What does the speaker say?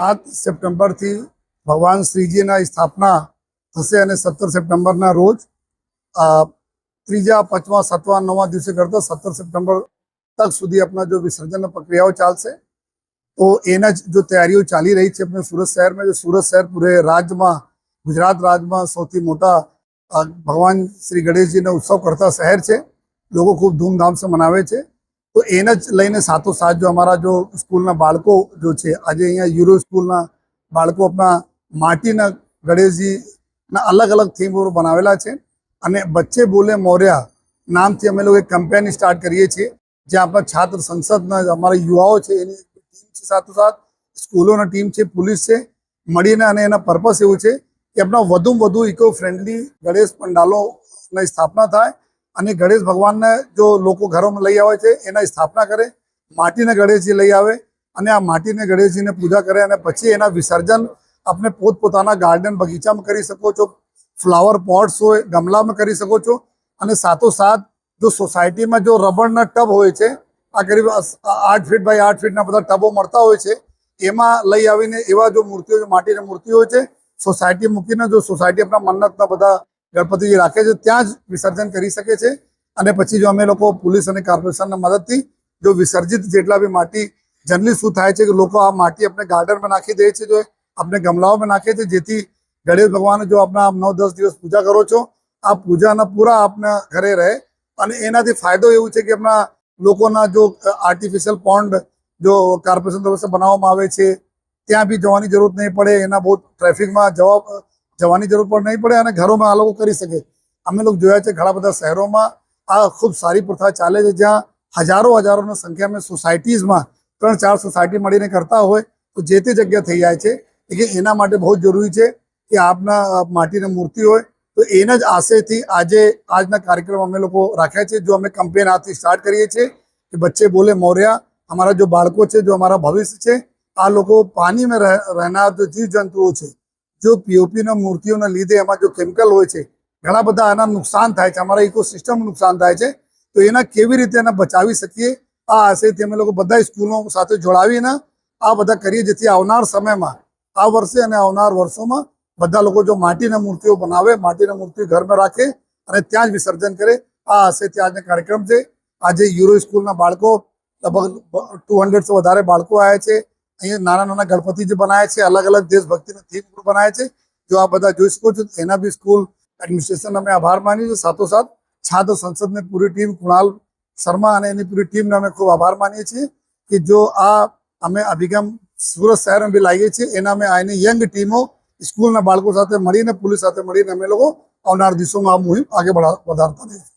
7 સપ્ટેમ્બરથી ભગવાન શ્રીજીના સ્થાપના થશે અને 17 સપ્ટેમ્બરના રોજ ત્રીજા, પાંચમા, સાતમા, નવમા દિવસે કરતા 17 સપ્ટેમ્બર તક સુધી આપણા જો વિસર્જન પ્રક્રિયાઓ ચાલશે। તો એના જ જો તૈયારીઓ ચાલી રહી છે अपने सूरत शहर में। जो सूरत शहर पूरे राज्य में, गुजरात राज्य में સૌથી મોટા ભગવાન શ્રી ગણેશજીનો ઉત્સવ કરતા શહેર છે। લોકો ખૂબ ધૂમધામ से મનાવે છે। તો એને જ લઈને સાથોસાથ જો અમારા જો સ્કૂલના બાળકો જો છે, આજે અહીંયા યુરો સ્કૂલના બાળકો આપણા માટીના ગણેશજીના અલગ અલગ થીમ પર બનાવેલા છે અને બચ્ચે બોલે મોર્યા નામથી અમે લોકો એક કેમ્પેન સ્ટાર્ટ કરીએ છીએ, જ્યાં આપણા છાત્ર સંસદના અમારા યુવાઓ છે એની ટીમ છે, સાથોસાથ સ્કૂલોના ટીમ છે, પોલીસ છે, મળીને અને એના પર્પસ એવું છે કે આપણા વધુમાં વધુ ઇકો ફ્રેન્ડલી ગણેશ પંડાલોની સ્થાપના થાય અને ગણેશ ભગવાનને જો લોકો ઘરોમાં લઈ આવે છે એના સ્થાપના કરે, માટીના ગણેશજી લઈ આવે અને આ માટીના ગણેશજીને પૂજા કરે અને પછી એના વિસર્જન આપણે પોતપોતાના ગાર્ડન બગીચામાં કરી શકો છો, ફ્લાવર પોટ્સ હોય ગમલામાં કરી શકો છો અને સાથોસાથ જો સોસાયટીમાં જો રબરના ટબ હોય છે, આ કરીબ 8 ફીટ બાય 8 ફીટના બધા ટબો મળતા હોય છે, એમાં લઈ આવીને એવા જો મૂર્તિઓ, માટીની મૂર્તિઓ હોય છે, સોસાયટી મૂકીને જો સોસાયટી આપણા મન્નતના બધા ગણપતિજી રાખે છે ત્યાં જ વિસર્જન કરી શકે છે। અને પછી જો અમે લોકો પોલીસ અને કોર્પોરેશનના મદદથી જો વિસર્જિત જેટલા બી માટી જનરલી શું થાય છે કે લોકો આ માટી આપણે ગાર્ડનમાં નાખી દે છે, જો આપણે ગમલાઓમાં નાખે છે, જેથી ગણેશ ભગવાન જો આપણા 9-10 દિવસ પૂજા કરો છો, આ પૂજાના પૂરા આપના ઘરે રહે અને એનાથી ફાયદો એવું છે કે આપણા લોકોના જો આર્ટિફિશિયલ પોન્ડ જો કોર્પોરેશન તરફથી બનાવવામાં આવે છે ત્યાં બી જવાની જરૂર નહીં પડે, એના બહુ ટ્રાફિકમાં જવાની જરૂર પણ નહીં પડે અને ઘરોમાં આ લોકો કરી શકે। અમે લોકો જોયા છે ઘણા બધા શહેરોમાં આ ખૂબ સારી પ્રથા ચાલે છે, જ્યાં હજારોની સંખ્યામાં સોસાયટીઝમાં 3-4 સોસાયટી મળીને કરતા હોય તો જે તે જગ્યા થઈ જાય છે। એટલે એના માટે બહુ જરૂરી છે કે આપના માટીની મૂર્તિ હોય તો એના જ આશયથી આજના કાર્યક્રમ અમે લોકો રાખ્યા છે। જો અમે કેમ્પેન આજથી સ્ટાર્ટ કરીએ છીએ કે બચ્ચે બોલે મોર્યા, અમારા જો બાળકો છે, જો અમારા ભવિષ્ય છે, આ લોકો પાણીમાં રહેનાર જો જીવજંતુઓ છે, જો પીઓપીના મૂર્તિઓના લીધે એમાં જો કેમિકલ હોય છે, ઘણા બધા આના નુકસાન થાય છે, અમારા ઇકોસિસ્ટમ નુકસાન થાય છે, તો એના કેવી રીતે એને બચાવી શકીએ આ આશયથી અમે લોકો બધા સ્કૂલો સાથે જોડાવીને આ બધા કરીએ, જેથી આવનાર સમયમાં આ વર્ષે અને આવનાર વર્ષોમાં બધા લોકો જો માટીના મૂર્તિઓ બનાવે, માટીના મૂર્તિઓ ઘરમાં રાખે અને ત્યાં જ વિસર્જન કરે, આ આશયથી આજનો કાર્યક્રમ છે। આજે યુરો સ્કૂલના બાળકો લગભગ 200 થી વધારે બાળકો આવ્યા છે। અહીંયા નાના ગણપતિ જે બનાવ્યા છે, અલગ અલગ દેશભક્તિના થીમ પર બનાવ્યા છે। જો આ બધા જોઈ શકો છો એના બી સ્કૂલ એડમિનિસ્ટ્રેશન અમે આભાર માનીએ છીએ, સાથોસાથ છાત્ર સંસદની પૂરી ટીમ, કુણાલ શર્મા અને એની પૂરી ટીમને અમે ખૂબ આભાર માનીએ છીએ કે જો આ અમે અભિગમ સુરત શહેરમાં બી લાવીએ છીએ। એના અમે આની યંગ ટીમો સ્કૂલના બાળકો સાથે મળીને, પોલીસ સાથે મળીને અમે લોકો આવનાર દિવસોમાં આ મુહિમ આગળ વધારતા રહીશું।